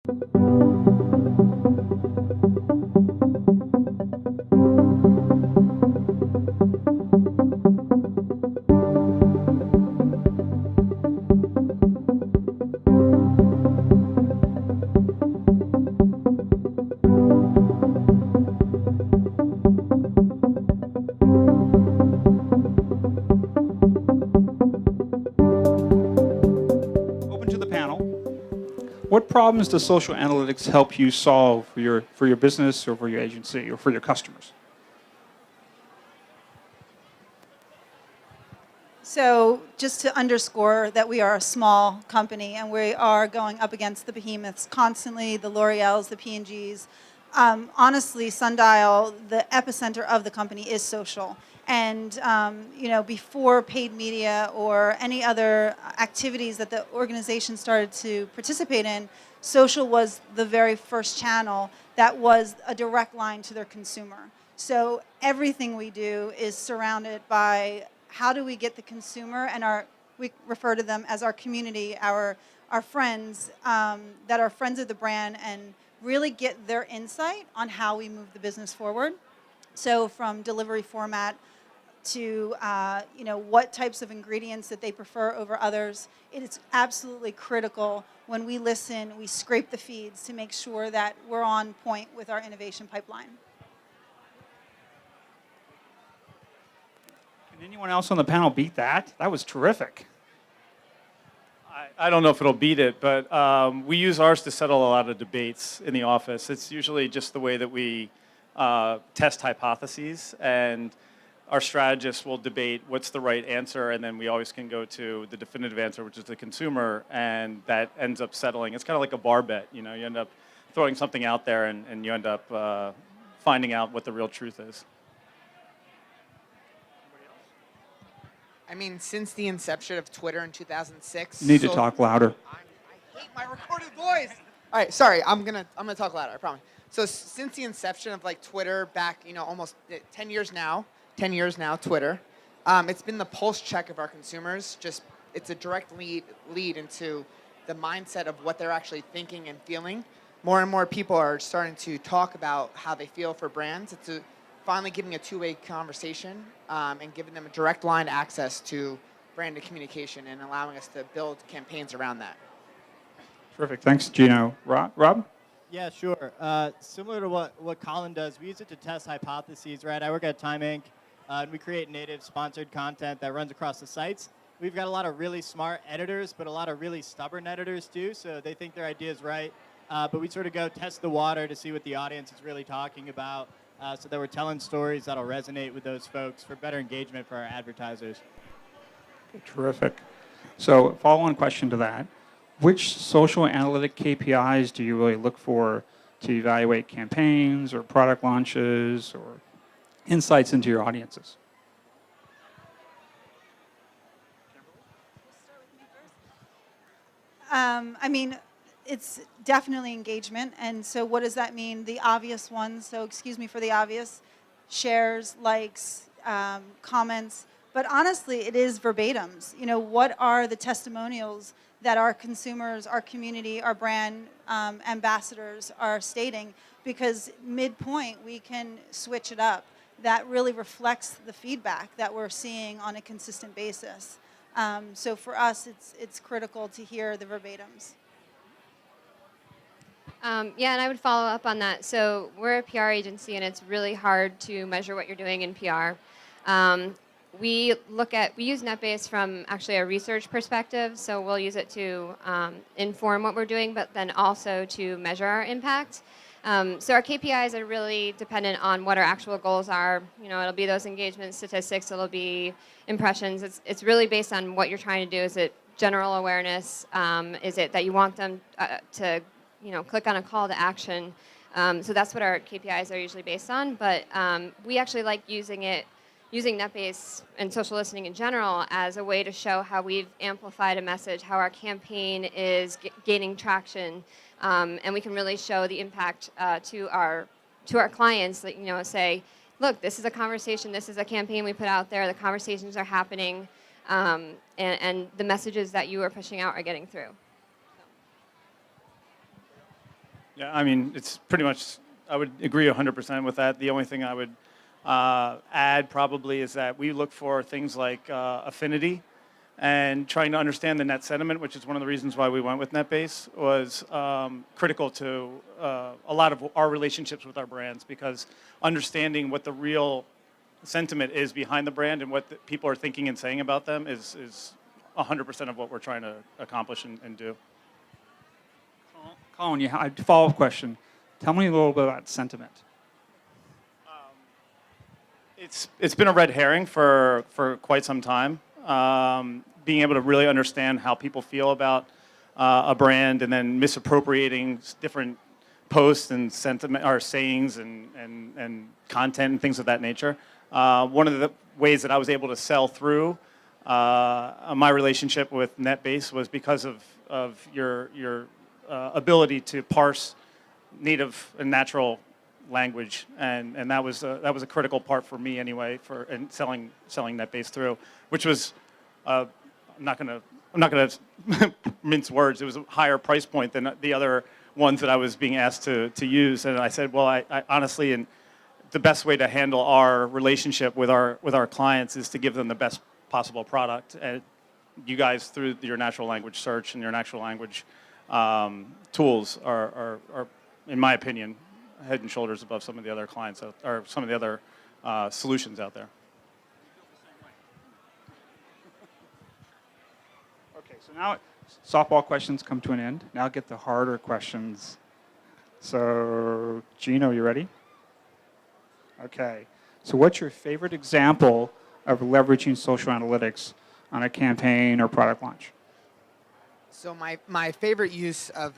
Open to the panel. What problems does social analytics help you solve for your business or for your agency or for your customers? So just to underscore that we are a small company and we are going up against the behemoths constantly, the L'Oreals, the P&Gs. Honestly, Sundial, the epicenter of the company is social. And before paid media or any other activities that the organization started to participate in, social was the very first channel that was a direct line to their consumer. So everything we do is surrounded by how do we get the consumer and we refer to them as our community, our friends that are friends of the brand, and really get their insight on how we move the business forward. So from delivery format to what types of ingredients that they prefer over others. It is absolutely critical when we listen, we scrape the feeds to make sure that we're on point with our innovation pipeline. Can anyone else on the panel beat that? That was terrific. I don't know if it'll beat it, but we use ours to settle a lot of debates in the office. It's usually just the way that we test hypotheses, and our strategists will debate what's the right answer, and then we always can go to the definitive answer, which is the consumer, and that ends up settling. It's kind of like a bar bet. You end up throwing something out there, and you end up finding out what the real truth is. I mean, since the inception of Twitter in 2006. You need to talk louder. I hate my recorded voice. All right, sorry. I'm gonna talk louder. I promise. So since the inception of Twitter back, almost 10 years now. 10 years now, Twitter. It's been the pulse check of our consumers. It's a direct lead into the mindset of what they're actually thinking and feeling. More and more people are starting to talk about how they feel for brands. It's finally giving a two-way conversation and giving them a direct line access to branded communication and allowing us to build campaigns around that. Terrific. Thanks, Gino. Rob? Yeah, sure. Similar to what Colin does, we use it to test hypotheses, right? I work at Time Inc., and we create native sponsored content that runs across the sites. We've got a lot of really smart editors, but a lot of really stubborn editors too, so they think their idea is right. But we sort of go test the water to see what the audience is really talking about, so that we're telling stories that'll resonate with those folks for better engagement for our advertisers. Terrific. So follow-on question to that. Which social analytic KPIs do you really look for to evaluate campaigns or product launches or insights into your audiences? It's definitely engagement. And so what does that mean? The obvious ones, so excuse me for the obvious, shares, likes, comments. But honestly, it is verbatims. What are the testimonials that our consumers, our community, our brand ambassadors are stating? Because midpoint, we can switch it up. That really reflects the feedback that we're seeing on a consistent basis. So for us, it's critical to hear the verbatims. Yeah, and I would follow up on that. So we're a PR agency, and it's really hard to measure what you're doing in PR. We use NetBase from actually a research perspective, so we'll use it to inform what we're doing, but then also to measure our impact. So our KPIs are really dependent on what our actual goals are. It'll be those engagement statistics, it'll be impressions. It's really based on what you're trying to do. Is it general awareness? Is it that you want them to click on a call to action? So that's what our KPIs are usually based on, but we actually like using NetBase and social listening in general as a way to show how we've amplified a message, how our campaign is gaining traction, and we can really show the impact to our clients. Say, look, this is a conversation, this is a campaign we put out there. The conversations are happening, and the messages that you are pushing out are getting through. Yeah, I mean, it's pretty much, I would agree 100% with that. The only thing I would add probably is that we look for things like affinity and trying to understand the net sentiment, which is one of the reasons why we went with NetBase, was critical to a lot of our relationships with our brands, because understanding what the real sentiment is behind the brand and what the people are thinking and saying about them is 100% of what we're trying to accomplish and do. Colin, you have a follow-up question. Tell me a little bit about sentiment. It's been a red herring for quite some time. Being able to really understand how people feel about a brand and then misappropriating different posts and sentiment or sayings and content and things of that nature. One of the ways that I was able to sell through my relationship with NetBase was because of your ability to parse native and natural language, and that was a critical part for me anyway for selling NetBase through, which was I'm not gonna mince words. It was a higher price point than the other ones that I was being asked to use, and I said, well, I honestly, and the best way to handle our relationship with our clients is to give them the best possible product. And you guys, through your natural language search and your natural language tools, are in my opinion, head and shoulders above some of the other clients or some of the other solutions out there. Okay, so now softball questions come to an end. Now get the harder questions. So, Gino, you ready? Okay. So what's your favorite example of leveraging social analytics on a campaign or product launch? So my favorite use of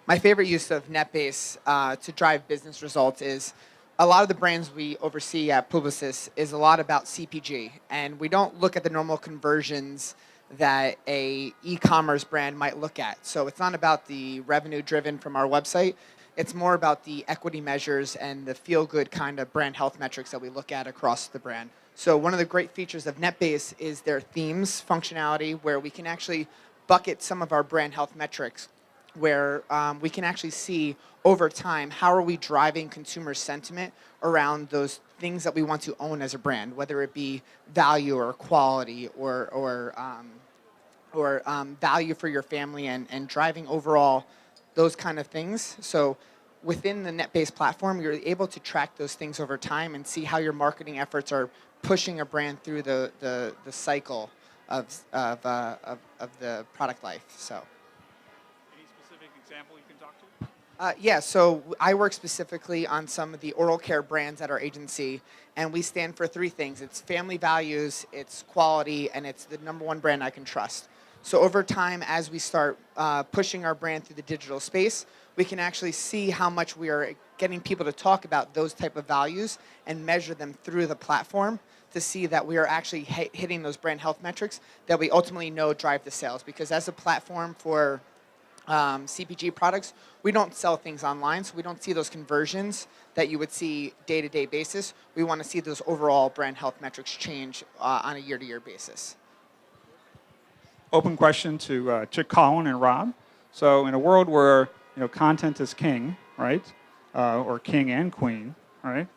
NetBase to drive business results is a lot of the brands we oversee at Publicis is a lot about CPG, and we don't look at the normal conversions that a e-commerce brand might look at. So it's not about the revenue driven from our website. It's more about the equity measures and the feel-good kind of brand health metrics that we look at across the brand. So one of the great features of NetBase is their themes functionality, where we can actually bucket some of our brand health metrics, where we can actually see over time how are we driving consumer sentiment around those things that we want to own as a brand, whether it be value or quality or value for your family and driving overall those kind of things. So within the NetBase platform, you're able to track those things over time and see how your marketing efforts are pushing a brand through the cycle of the product life. So. Any specific example you can talk to? Yeah, so I work specifically on some of the oral care brands at our agency, and we stand for three things. It's family values, it's quality, and it's the number one brand I can trust. So over time, as we start pushing our brand through the digital space, we can actually see how much we are getting people to talk about those type of values and measure them through the platform to see that we are actually hitting those brand health metrics that we ultimately know drive the sales. Because as a platform for CPG products, we don't sell things online, so we don't see those conversions that you would see day-to-day basis. We want to see those overall brand health metrics change on a year-to-year basis. Open question to Colin and Rob. So in a world where content is king, right, or king and queen, right?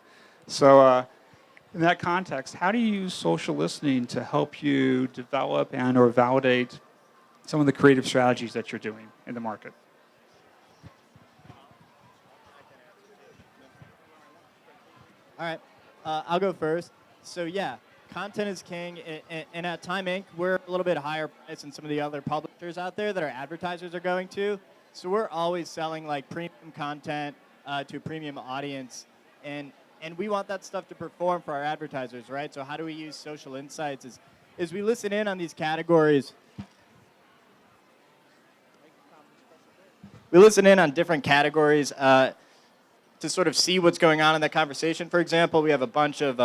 So in that context, how do you use social listening to help you develop and or validate some of the creative strategies that you're doing in the market? All right, I'll go first. So yeah, content is king, and at Time Inc., we're a little bit higher price than some of the other publishers out there that our advertisers are going to. So we're always selling like premium content to a premium audience, and we want that stuff to perform for our advertisers, right? So how do we use social insights? Is we listen in on these categories. We listen in on different categories to sort of see what's going on in that conversation. For example, we have a bunch of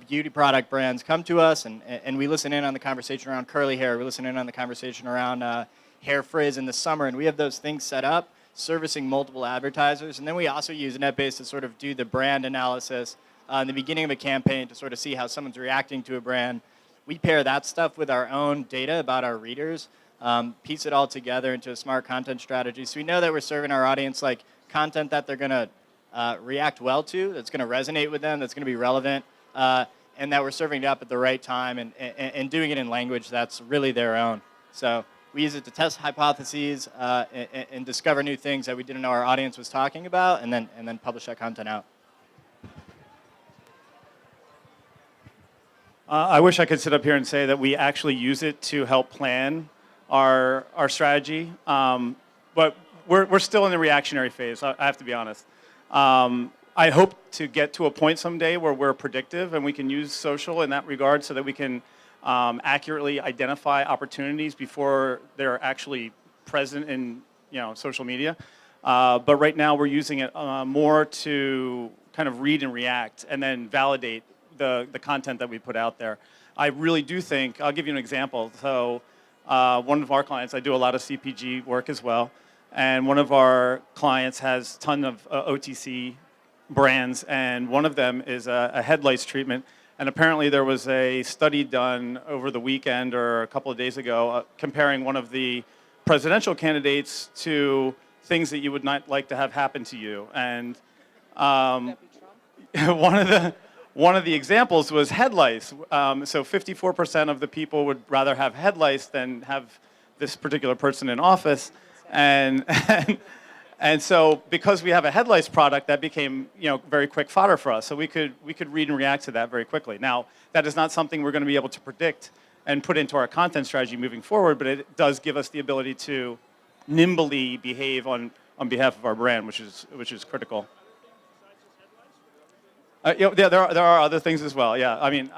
beauty product brands come to us, and we listen in on the conversation around curly hair. We listen in on the conversation around hair frizz in the summer, and we have those things set up, servicing multiple advertisers. And then we also use NetBase to sort of do the brand analysis in the beginning of a campaign to sort of see how someone's reacting to a brand. We pair that stuff with our own data about our readers piece it all together into a smart content strategy. So we know that we're serving our audience like content that they're going to react well to, that's going to resonate with them, that's going to be relevant, and that we're serving it up at the right time and doing it in language that's really their own. So we use it to test hypotheses and discover new things that we didn't know our audience was talking about, and then publish that content out. I wish I could sit up here and say that we actually use it to help plan our strategy, but we're still in the reactionary phase. I have to be honest. I hope to get to a point someday where we're predictive and we can use social in that regard so that we can accurately identify opportunities before they're actually present in social media. But right now we're using it more to kind of read and react and then validate the content that we put out there. I really do think, I'll give you an example. So one of our clients, I do a lot of CPG work as well, and one of our clients has a ton of OTC brands, and one of them is a head lice treatment. And apparently there was a study done over the weekend or a couple of days ago comparing one of the presidential candidates to things that you would not like to have happen to you. And one of the examples was head lice. So 54% of the people would rather have head lice than have this particular person in office. And so because we have a head lice product, that became very quick fodder for us. So we could read and react to that very quickly. Now, that is not something we're going to be able to predict and put into our content strategy moving forward, but it does give us the ability to nimbly behave on behalf of our brand, which is critical. Yeah, there are other things as well. Yeah, I mean,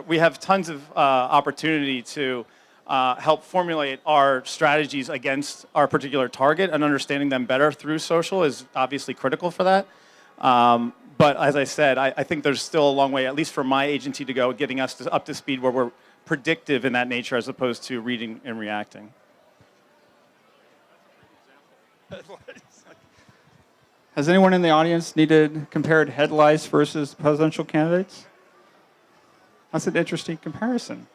we have tons of opportunity to help formulate our strategies against our particular target, and understanding them better through social is obviously critical for that. But as I said, I think there's still a long way, at least for my agency, to go getting us up to speed where we're predictive in that nature as opposed to reading and reacting. Has anyone in the audience compared head lice versus presidential candidates? That's an interesting comparison.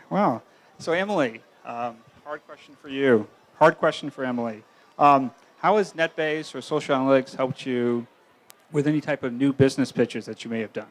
Wow. So Emily, hard question for you. Hard question for Emily. How has NetBase or social analytics helped you with any type of new business pitches that you may have done?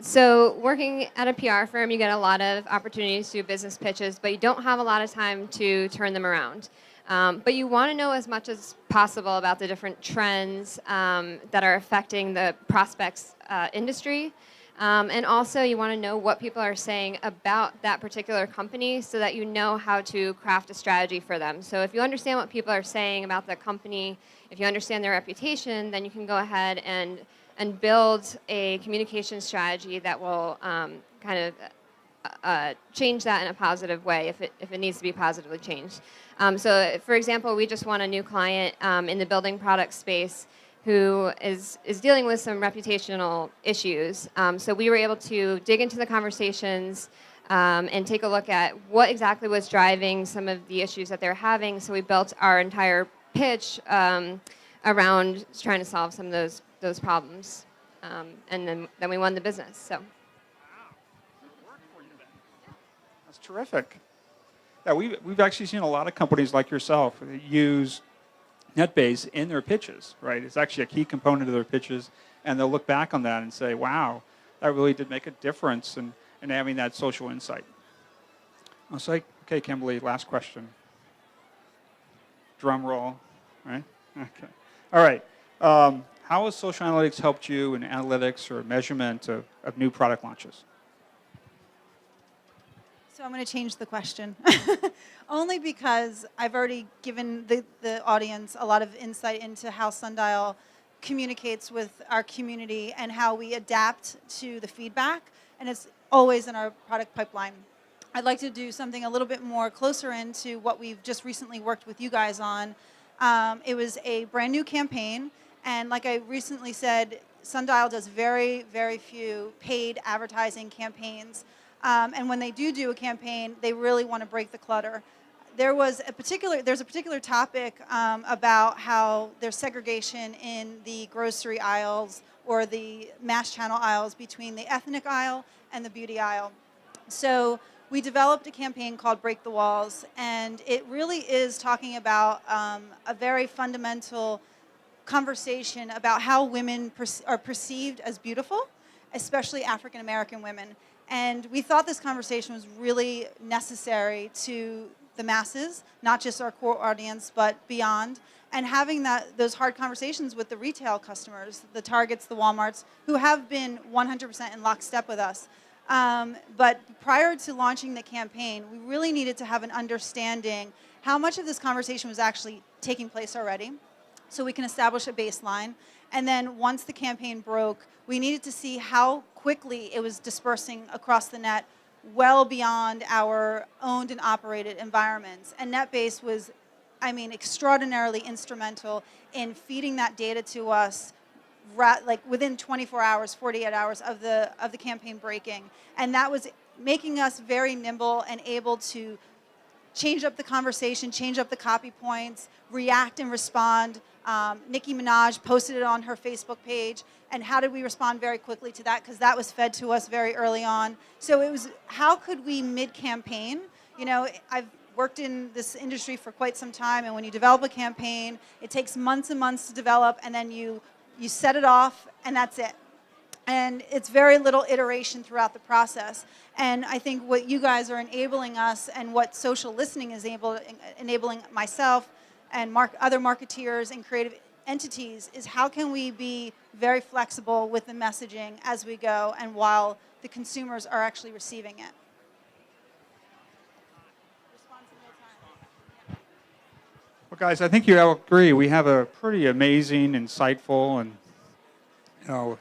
So working at a PR firm, you get a lot of opportunities to do business pitches, but you don't have a lot of time to turn them around. But you want to know as much as possible about the different trends that are affecting the prospects industry. And also you want to know what people are saying about that particular company so that you know how to craft a strategy for them. So if you understand what people are saying about the company, if you understand their reputation, then you can go ahead and build a communication strategy that will kind of change that in a positive way if it needs to be positively changed. So for example, we just won a new client in the building product space who is dealing with some reputational issues. So we were able to dig into the conversations and take a look at what exactly was driving some of the issues that they're having. So we built our entire pitch around trying to solve some of those problems. And then we won the business. So. That's terrific. Yeah, we've actually seen a lot of companies like yourself that use NetBase in their pitches, right? It's actually a key component of their pitches, and they'll look back on that and say, wow, that really did make a difference in having that social insight. I'll say, okay, Kimberly, last question. Drum roll, right? Okay. All right. How has social analytics helped you in analytics or measurement of new product launches? So I'm going to change the question, only because I've already given the audience a lot of insight into how Sundial communicates with our community and how we adapt to the feedback, and it's always in our product pipeline. I'd like to do something a little bit more closer into what we've just recently worked with you guys on. It was a brand new campaign, and like I recently said, Sundial does very, very few paid advertising campaigns. And when they do a campaign, they really want to break the clutter. There's a particular topic about how there's segregation in the grocery aisles or the mass channel aisles between the ethnic aisle and the beauty aisle. So we developed a campaign called Break the Walls, and it really is talking about a very fundamental conversation about how women are perceived as beautiful, especially African American women. And we thought this conversation was really necessary to the masses, not just our core audience, but beyond. And having those hard conversations with the retail customers, the Targets, the Walmarts, who have been 100% in lockstep with us. But prior to launching the campaign, we really needed to have an understanding how much of this conversation was actually taking place already, so we can establish a baseline. And then once the campaign broke, we needed to see how quickly it was dispersing across the net, well beyond our owned and operated environments. And NetBase was, extraordinarily instrumental in feeding that data to us like within 24 hours, 48 hours of the campaign breaking. And that was making us very nimble and able to change up the conversation, change up the copy points, react and respond. Nicki Minaj posted it on her Facebook page. And how did we respond very quickly to that? Because that was fed to us very early on. So it was, how could we mid-campaign? I've worked in this industry for quite some time, and when you develop a campaign, it takes months and months to develop, and then you set it off, and that's it. And it's very little iteration throughout the process. And I think what you guys are enabling us, and what social listening is enabling myself and other marketeers and creative entities, is how can we be very flexible with the messaging as we go, and while the consumers are actually receiving it. Well, guys, I think you all agree we have a pretty amazing, insightful, and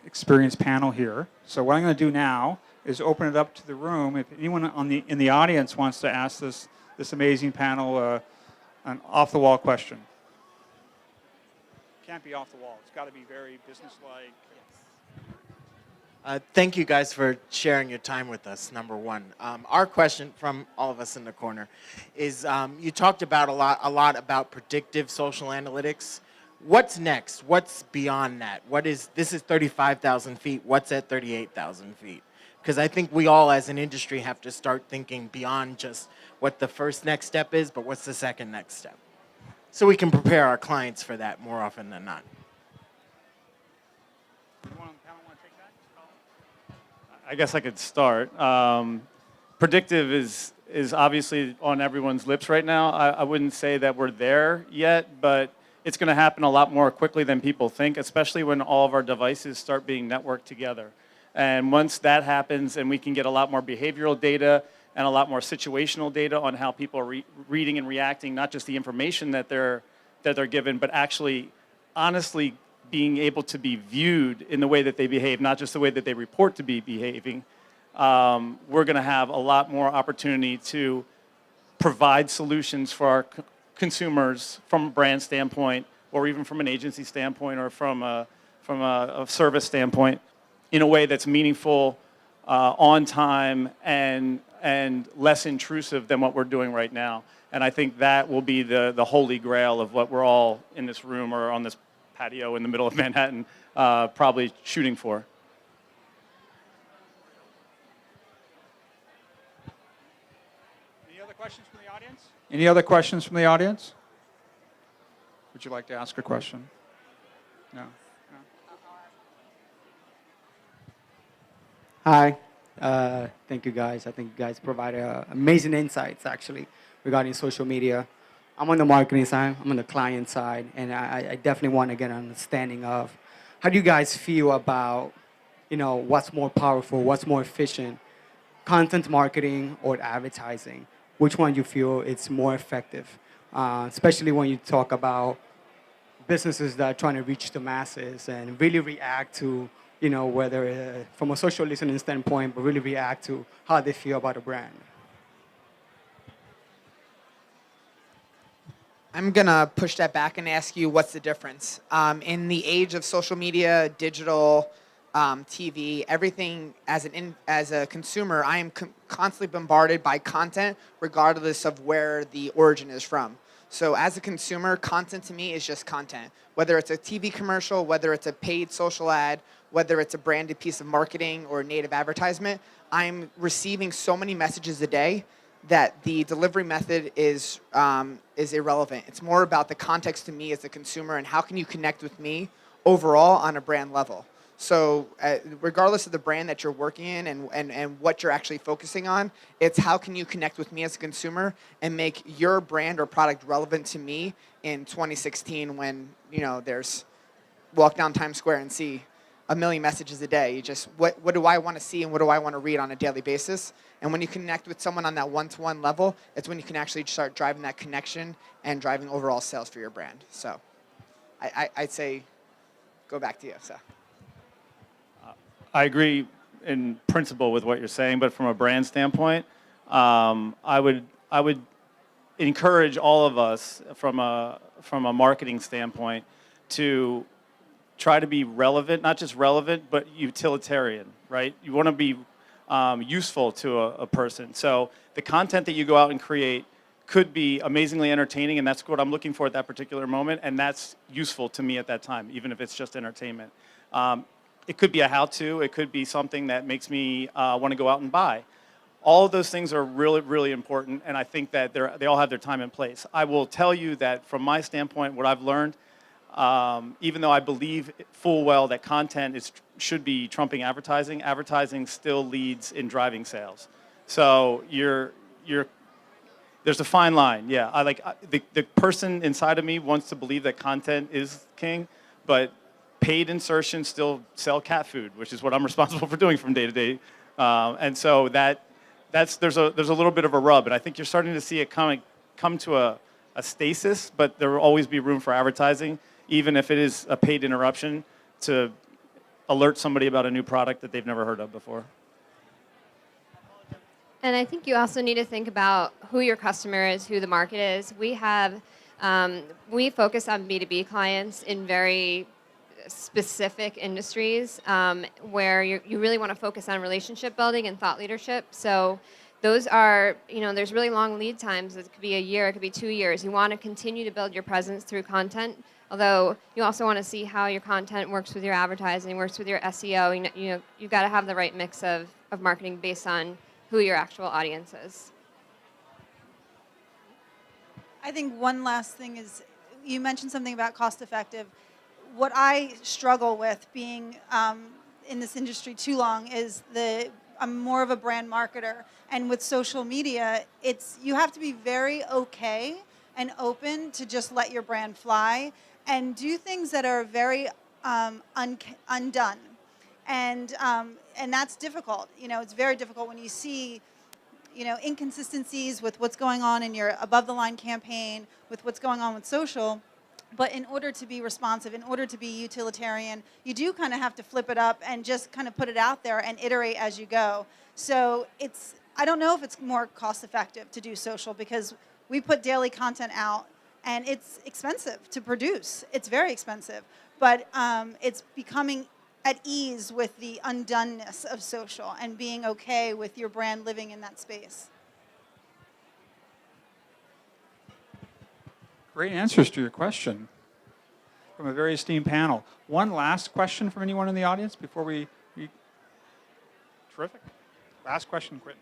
experienced panel here. So what I'm going to do now is open it up to the room. If anyone in the audience wants to ask this amazing panel an off-the-wall question. Can't be off the wall. It's got to be very businesslike. Thank you guys for sharing your time with us, number one. Our question from all of us in the corner is, you talked about a lot about predictive social analytics. What's next? What's beyond that? This is 35,000 feet. What's at 38,000 feet? Because I think we all as an industry have to start thinking beyond just what the first next step is, but what's the second next step? So we can prepare our clients for that more often than not. I guess I could start. Predictive is obviously on everyone's lips right now. I wouldn't say that we're there yet, but it's going to happen a lot more quickly than people think, especially when all of our devices start being networked together. And once that happens, and we can get a lot more behavioral data and a lot more situational data on how people are reading and reacting, not just the information that they're given, but actually honestly being able to be viewed in the way that they behave, not just the way that they report to be behaving, we're going to have a lot more opportunity to provide solutions for our consumers from a brand standpoint, or even from an agency standpoint, or from a service standpoint, in a way that's meaningful, on time, and less intrusive than what we're doing right now. And I think that will be the holy grail of what we're all in this room or on this patio in the middle of Manhattan probably shooting for. Any other questions from the audience? Any other questions from the audience? Would you like to ask a question? No? Hi. Thank you, guys. I think you guys provide amazing insights, actually, regarding social media. I'm on the marketing side. I'm on the client side. And I definitely want to get an understanding of how do you guys feel about, what's more powerful, what's more efficient, content marketing or advertising? Which one do you feel it's more effective? Especially when you talk about businesses that are trying to reach the masses and really react to, whether from a social listening standpoint, but really react to how they feel about a brand. I'm going to push that back and ask you what's the difference. In the age of social media, digital, TV, everything, as a consumer, I am constantly bombarded by content regardless of where the origin is from. So as a consumer, content to me is just content. Whether it's a TV commercial, whether it's a paid social ad, whether it's a branded piece of marketing or native advertisement, I'm receiving so many messages a day that the delivery method is irrelevant. It's more about the context to me as a consumer and how can you connect with me overall on a brand level. So regardless of the brand that you're working in and what you're actually focusing on, it's how can you connect with me as a consumer and make your brand or product relevant to me in 2016 when, there's walk down Times Square and see a million messages a day. You just, what do I want to see and what do I want to read on a daily basis? And when you connect with someone on that one-to-one level, it's when you can actually start driving that connection and driving overall sales for your brand. So I'd say go back to you. So. I agree in principle with what you're saying, but from a brand standpoint, I would encourage all of us from a marketing standpoint to try to be relevant, not just relevant, but utilitarian, right? You want to be useful to a person. So the content that you go out and create could be amazingly entertaining, and that's what I'm looking for at that particular moment, and that's useful to me at that time, even if it's just entertainment. It could be a how-to. It could be something that makes me want to go out and buy. All of those things are really, really important, and I think that they all have their time and place. I will tell you that from my standpoint, what I've learned, even though I believe full well that content should be trumping advertising, advertising still leads in driving sales. So there's a fine line. Yeah, the person inside of me wants to believe that content is king, but paid insertions still sell cat food, which is what I'm responsible for doing from day to day. And so there's a little bit of a rub, and I think you're starting to see it come to a stasis, but there will always be room for advertising, even if it is a paid interruption to alert somebody about a new product that they've never heard of before. And I think you also need to think about who your customer is, who the market is. We focus on B2B clients in very specific industries where you really want to focus on relationship building and thought leadership. So those are, there's really long lead times. It could be a year, it could be 2 years. You want to continue to build your presence through content, although you also want to see how your content works with your advertising, works with your SEO. You've got to have the right mix of marketing based on who your actual audience is. I think one last thing is, you mentioned something about cost effective. What I struggle with being in this industry too long is I'm more of a brand marketer. And with social media, you have to be very okay and open to just let your brand fly and do things that are very undone. And that's difficult. It's very difficult when you see inconsistencies with what's going on in your above the line campaign, with what's going on with social. But in order to be responsive, in order to be utilitarian, you do kind of have to flip it up and just kind of put it out there and iterate as you go. So I don't know if it's more cost effective to do social because we put daily content out and it's expensive to produce. It's very expensive, but it's becoming at ease with the undoneness of social and being okay with your brand living in that space. Great answers to your question from a very esteemed panel. One last question from anyone in the audience before we terrific. Last question, Quentin.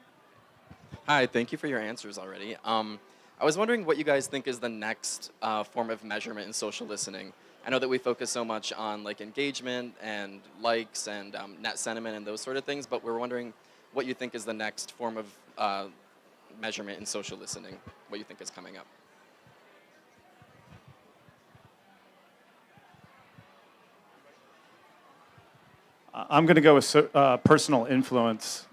Hi, thank you for your answers already. I was wondering what you guys think is the next form of measurement in social listening. I know that we focus so much on engagement and likes and net sentiment and those sort of things, but we're wondering what you think is the next form of measurement in social listening, what you think is coming up. I'm going to go with personal influence,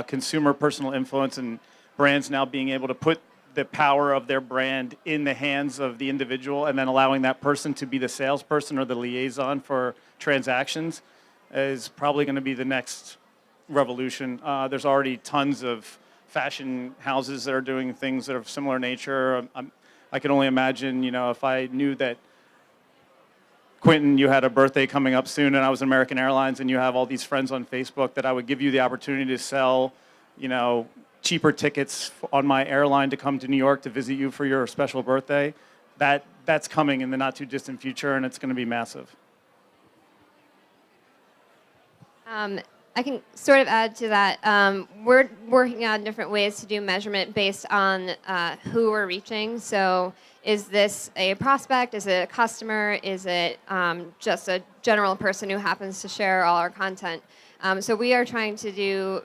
consumer personal influence, and brands now being able to put the power of their brand in the hands of the individual and then allowing that person to be the salesperson or the liaison for transactions is probably going to be the next revolution. There's already tons of fashion houses that are doing things that are of similar nature. I can only imagine, if I knew that Quentin, you had a birthday coming up soon, and I was in American Airlines, and you have all these friends on Facebook, that I would give you the opportunity to sell, cheaper tickets on my airline to come to New York to visit you for your special birthday. that's coming in the not too distant future, and it's going to be massive. I can sort of add to that. We're working on different ways to do measurement based on who we're reaching. So is this a prospect? Is it a customer? Is it just a general person who happens to share all our content? So we are trying to do,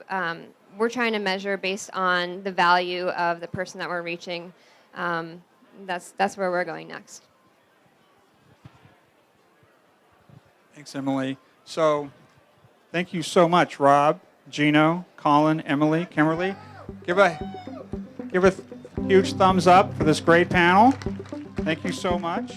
we're trying to measure based on the value of the person that we're reaching. That's where we're going next. Thanks, Emily. So thank you so much, Rob, Gino, Colin, Emily, Kimberly. Give a huge thumbs up for this great panel. Thank you so much.